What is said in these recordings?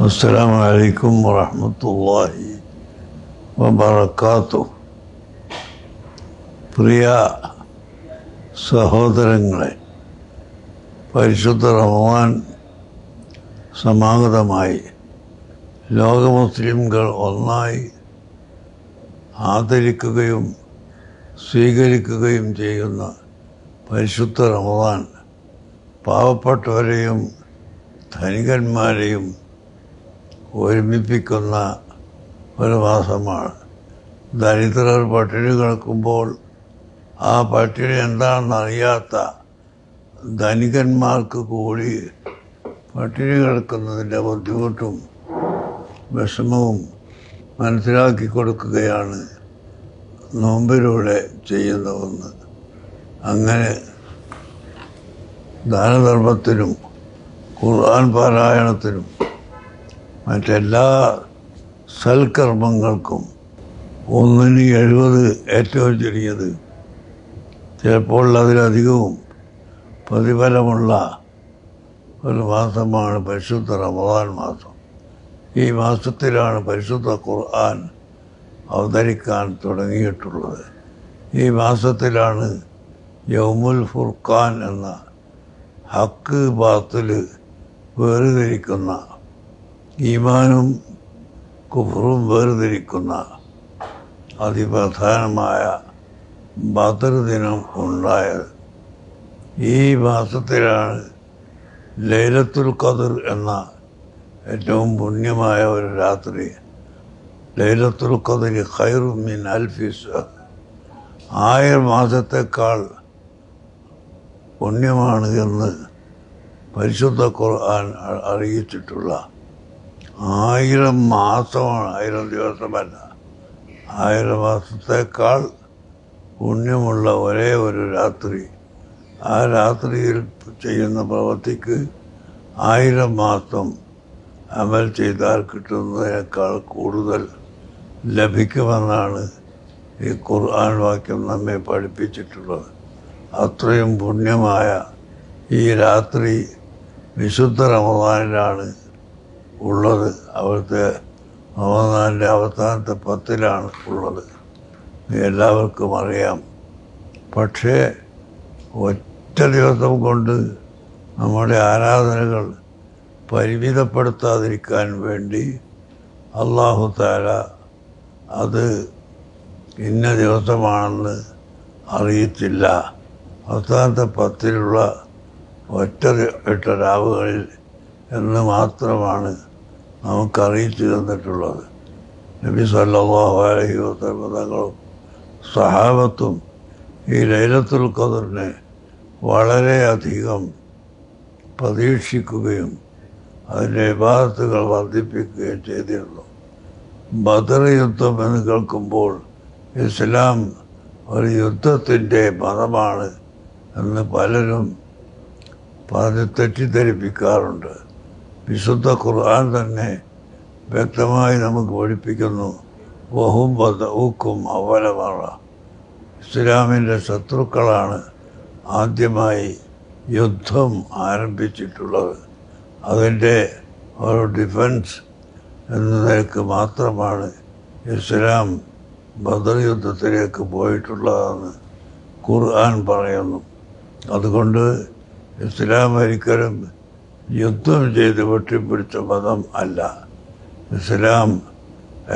അസ്സലാമു അലൈക്കും വറഹ്മത്തുള്ളാഹി വബറകാതുഹു. പ്രിയ സഹോദരങ്ങളെ, പരിശുദ്ധ റമദാൻ സമാഗതമായി ലോക മുസ്ലിംകൾ ഒന്നായി ആദരിക്കുകയും സ്വീകരിക്കുകയും ചെയ്യുന്ന പരിശുദ്ധ റമദാൻ പാവപ്പെട്ടവരെയും ധനികന്മാരെയും ഒരുമിപ്പിക്കുന്ന ഒരു മാസമാണ്. ദരിദ്രർ പട്ടിണി കിടക്കുമ്പോൾ ആ പട്ടിണി എന്താണെന്ന് അറിയാത്ത ധനികന്മാർക്ക് കൂടി പട്ടിണി കിടക്കുന്നതിൻ്റെ ബുദ്ധിമുട്ടും വിഷമവും മനസ്സിലാക്കി കൊടുക്കുകയാണ് നോമ്പിലൂടെ ചെയ്യുന്നതെന്ന്. അങ്ങനെ ദാനധർമ്മത്തിനും ഖുർആൻ പാരായണത്തിനും മറ്റെല്ലാ സൽക്കർമ്മങ്ങൾക്കും 1/70 ഏറ്റവും ചെറിയത്, ചിലപ്പോൾ അതിലധികവും പ്രതിഫലമുള്ള ഒരു മാസമാണ് പരിശുദ്ധ റമദാൻ മാസം. ഈ മാസത്തിലാണ് പരിശുദ്ധ ഖുർആൻ അവതരിക്കാൻ തുടങ്ങിയിട്ടുള്ളത്. ഈ മാസത്തിലാണ് യൗമുൽ ഫുർഖാൻ എന്ന ഹക്ക് ബാത്തിൽ വേർതിരിക്കുന്ന, ഈമാനും കുഫറും വേർതിരിക്കുന്ന അതിപ്രധാനമായ ബദർ ദിനം ഉണ്ടായത്. ഈ മാസത്തിലാണ് ലൈലത്തുൽ ഖദ്ർ എന്ന ഏറ്റവും പുണ്യമായ ഒരു രാത്രി. ലൈലത്തുൽ ഖദ്രി ഖൈറും മിൻ അൽഫി ശഹർ, 1000 മാസത്തേക്കാൾ പുണ്യമാണ് എന്ന് പരിശുദ്ധ ഖുർആൻ അറിയിച്ചിട്ടുള്ള 1000 മാസമാണ്, 1000 ദിവസമല്ല, 1000 മാസത്തേക്കാൾ പുണ്യമുള്ള ഒരേ ഒരു രാത്രി. ആ രാത്രിയിൽ ചെയ്യുന്ന പ്രവൃത്തിക്ക് 1000 മാസം അമൽ ചെയ്താൽ കിട്ടുന്നതിനേക്കാൾ കൂടുതൽ ലഭിക്കുമെന്നാണ് ഈ ഖുർആൻ വാക്യം നമ്മെ പഠിപ്പിച്ചിട്ടുള്ളത്. അത്രയും പുണ്യമായ ഈ രാത്രി വിശുദ്ധ റമദാനിലാണ് ഉള്ളത്. അവിടുത്തെ റമദാനിൻ്റെ അവസാനത്തെ 10-ലാണ് ഉള്ളത്, എല്ലാവർക്കും അറിയാം. പക്ഷേ ഒറ്റ ദിവസം കൊണ്ട് നമ്മുടെ ആരാധനകൾ പരിമിതപ്പെടുത്താതിരിക്കാൻ വേണ്ടി അല്ലാഹു തആല അത് ഇന്ന ദിവസമാണെന്ന് അറിയിച്ചില്ല. അവസാനത്തെ 10-ലുള്ള ഒറ്റ രാവുകളിൽ എന്ന് മാത്രമാണ് നമുക്കറിയിച്ചു തന്നിട്ടുള്ളത്. നബി സല്ലല്ലാഹു അലൈഹി വസല്ലം തങ്ങളും സഹാബത്തും ഈ ലൈലത്തുൽ ഖദ്റിനെ വളരെയധികം പ്രതീക്ഷിക്കുകയും അതിൻ്റെ ഇബാദത്തുകൾ വർദ്ധിപ്പിക്കുകയും ചെയ്തിരുന്നു. ബദർ യുദ്ധം എന്ന് കേൾക്കുമ്പോൾ ഇസ്ലാം ഒരു യുദ്ധത്തിൻ്റെ മതമാണ് എന്ന് പലരും പറഞ്ഞ് തെറ്റിദ്ധരിപ്പിക്കാറുണ്ട്. വിശുദ്ധ ഖുർആൻ തന്നെ വ്യക്തമായി നമുക്ക് പഠിപ്പിക്കുന്നു, വഹും ബദഊക്കും അവ്വല മറ. ഇസ്ലാമിൻ്റെ ശത്രുക്കളാണ് ആദ്യമായി യുദ്ധം ആരംഭിച്ചിട്ടുള്ളത്. അതിൻ്റെ ഒരു ഡിഫൻസ് എന്ന നിലയ്ക്ക് മാത്രമാണ് ഇസ്ലാം ബദർ യുദ്ധത്തിലേക്ക് പോയിട്ടുള്ളതെന്ന് ഖുർആൻ പറയുന്നു. അതുകൊണ്ട് ഇസ്ലാം ഒരിക്കലും യുദ്ധം ചെയ്ത് വെട്ടിപ്പിടിച്ച മതം അല്ല. ഇസ്ലാം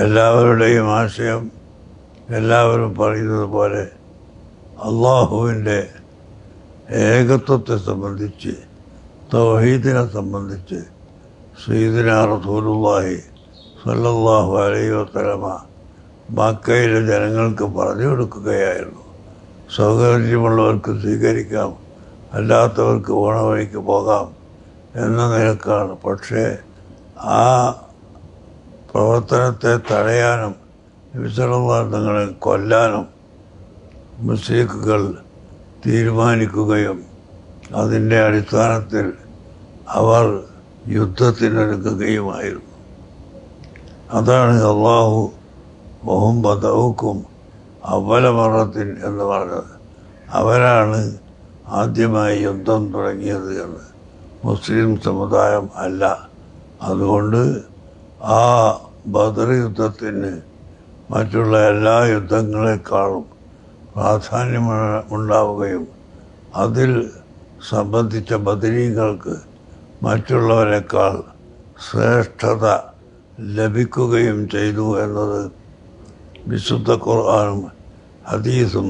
എല്ലാവരുടെയും ആശയം, എല്ലാവരും പറയുന്നത് പോലെ അള്ളാഹുവിൻ്റെ ഏകത്വത്തെ സംബന്ധിച്ച്, തൗഹീദിനെ സംബന്ധിച്ച് സയ്യിദുനാ റസൂലുള്ളാഹി സ്വല്ലല്ലാഹു അലൈഹി വസല്ലമ മക്കയിലെ ജനങ്ങൾക്ക് പറഞ്ഞു കൊടുക്കുകയായിരുന്നു. സൗകര്യമുള്ളവർക്ക് സ്വീകരിക്കാം, അല്ലാത്തവർക്ക് ഓണ വഴിക്ക് പോകാം എന്ന നിലക്കാണ്. പക്ഷേ ആ പ്രവർത്തനത്തെ തടയാനും നബി സല്ലല്ലാഹു അലൈഹി തങ്ങളെ കൊല്ലാനും മുശ്രിക്കുകൾ തീരുമാനിക്കുകയും അതിൻ്റെ അടിസ്ഥാനത്തിൽ അവർ യുദ്ധത്തിനൊരുങ്ങുകയുമായിരുന്നു. അതാണ് അല്ലാഹു വഹും ബദഊക്കും അവ്വല മറത്തിൻ എന്ന് പറഞ്ഞത്. അവരാണ് ആദ്യമായി യുദ്ധം തുടങ്ങിയത് എന്ന് മുസ്ലിം സമുദായം അല്ല. അതുകൊണ്ട് ആ ബദർ യുദ്ധത്തിന് മറ്റുള്ള എല്ലാ യുദ്ധങ്ങളെക്കാളും പ്രാധാന്യമുണ്ടാവുകയും അതിൽ സംബന്ധിച്ച ബദരീങ്ങൾക്ക് മറ്റുള്ളവരെക്കാൾ ശ്രേഷ്ഠത ലഭിക്കുകയും ചെയ്തു എന്നത് വിശുദ്ധ ഖുർആനും ഹദീസും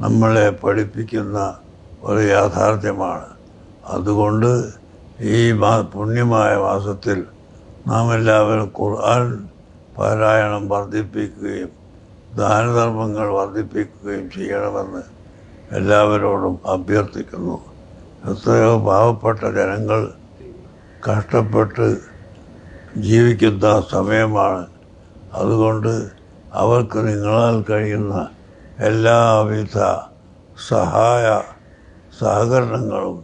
നമ്മളെ പഠിപ്പിക്കുന്ന ഒരു യാഥാർത്ഥ്യമാണ്. അതുകൊണ്ട് ഈ പുണ്യമായ മാസത്തിൽ നാം എല്ലാവരും ഖുർആൻ പാരായണം വർദ്ധിപ്പിക്കുകയും ദാനധർമ്മങ്ങൾ വർദ്ധിപ്പിക്കുകയും ചെയ്യണമെന്ന് എല്ലാവരോടും അഭ്യർത്ഥിക്കുന്നു. എത്രയോ പാവപ്പെട്ട ജനങ്ങൾ കഷ്ടപ്പെട്ട് ജീവിക്കുന്ന സമയമാണ്. അതുകൊണ്ട് അവർക്ക് നിങ്ങളാൽ കഴിയുന്ന എല്ലാവിധ സഹകരണങ്ങളും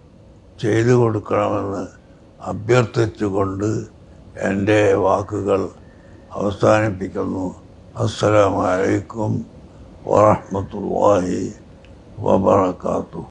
ചെയ്തു കൊടുക്കണമെന്ന് അഭ്യർത്ഥിച്ചുകൊണ്ട് എൻ്റെ വാക്കുകൾ അവസാനിപ്പിക്കുന്നു. അസ്സലാമു അലൈക്കും വറഹ്മത്തുള്ളാഹി വബറകാതുഹു.